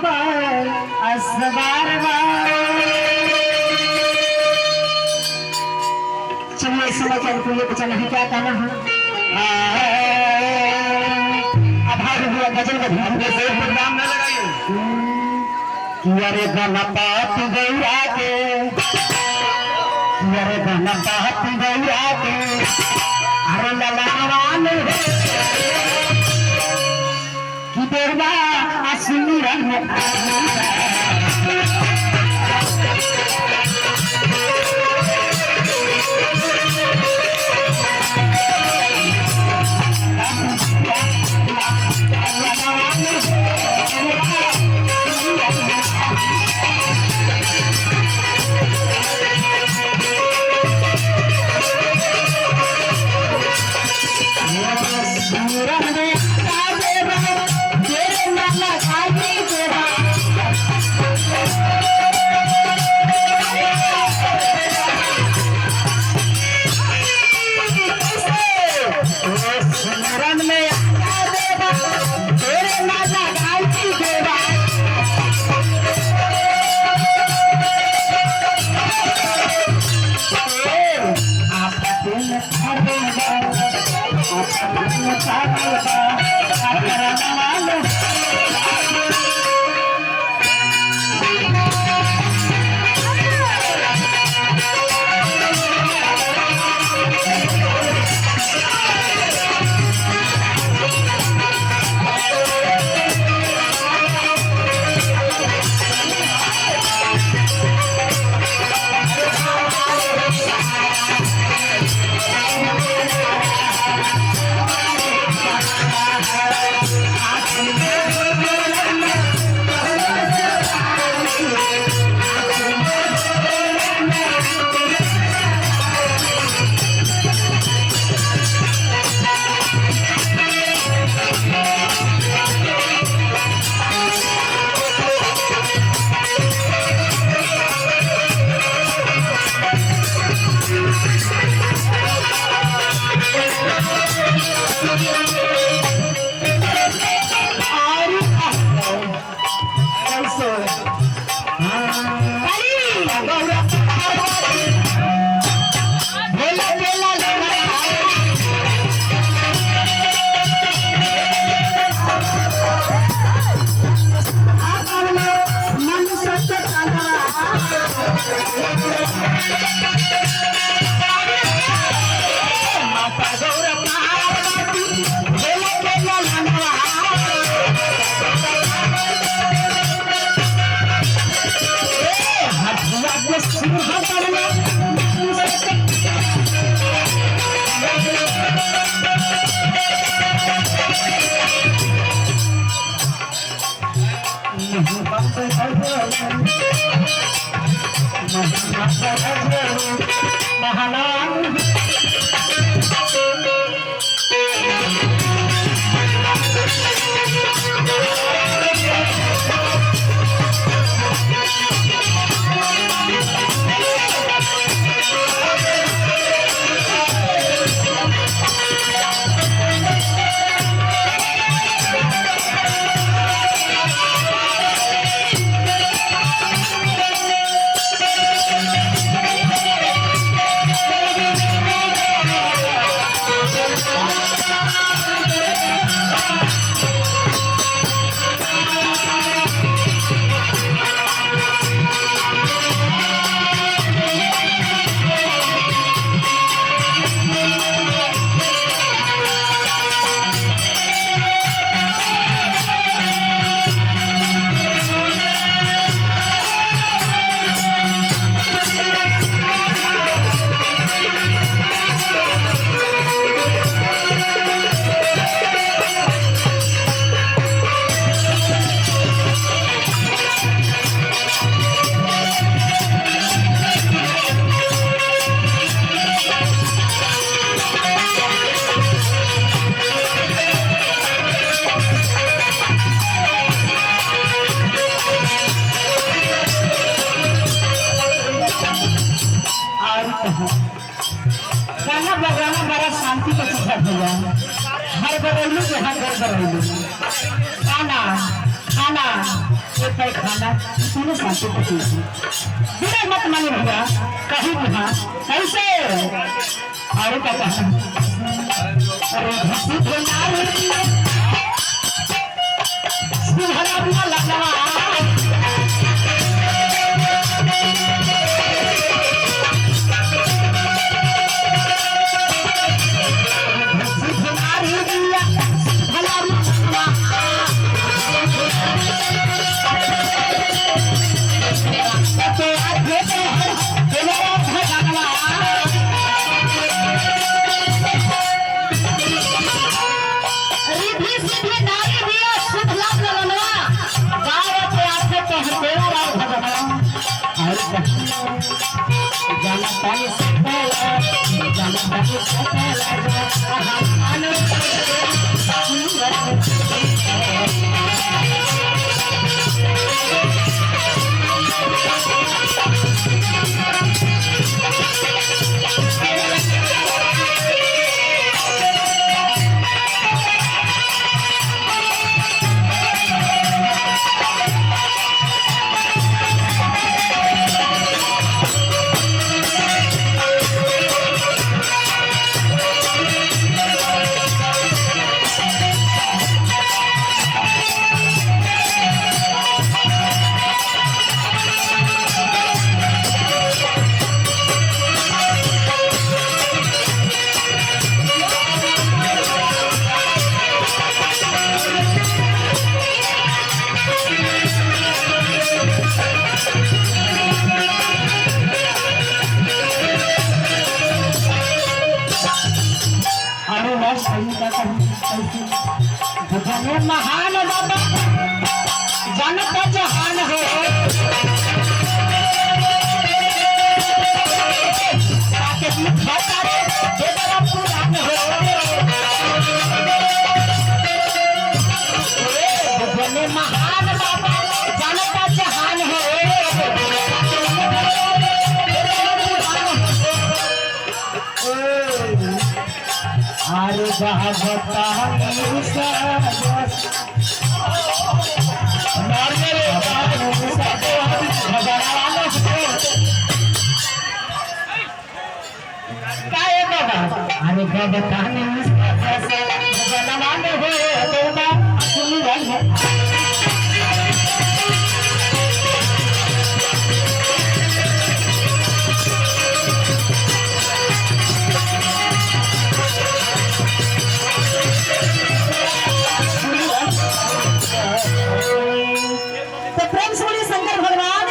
पर असबार चलिए समय के अनुकूल लेकर चला है क्या कहना है आभार हुआ गजल का नाम न लगाइए अरे गणपति गौरा के अरे गणपति गौरा के अरे ललनवान की देवा असली रंग गाना बजाना बड़ा शांति का चीज भैया हर बरैलू के हर घर बरैलू गाना खाना एक पर खाना तीनों शांति को चीज बिना मत माने भैया कहीं भी हाँ कैसे और क्या कहना अरे घसी नारी सुहरा बुआ लगवा जाना पानी से पहला जाना पानी से महान बाबा जनता जहान हो महान बाबा जनता जहान हो अरे बता अरे बताने हो सुनी रही है तो प्रेम से बोलिए शंकर भगवान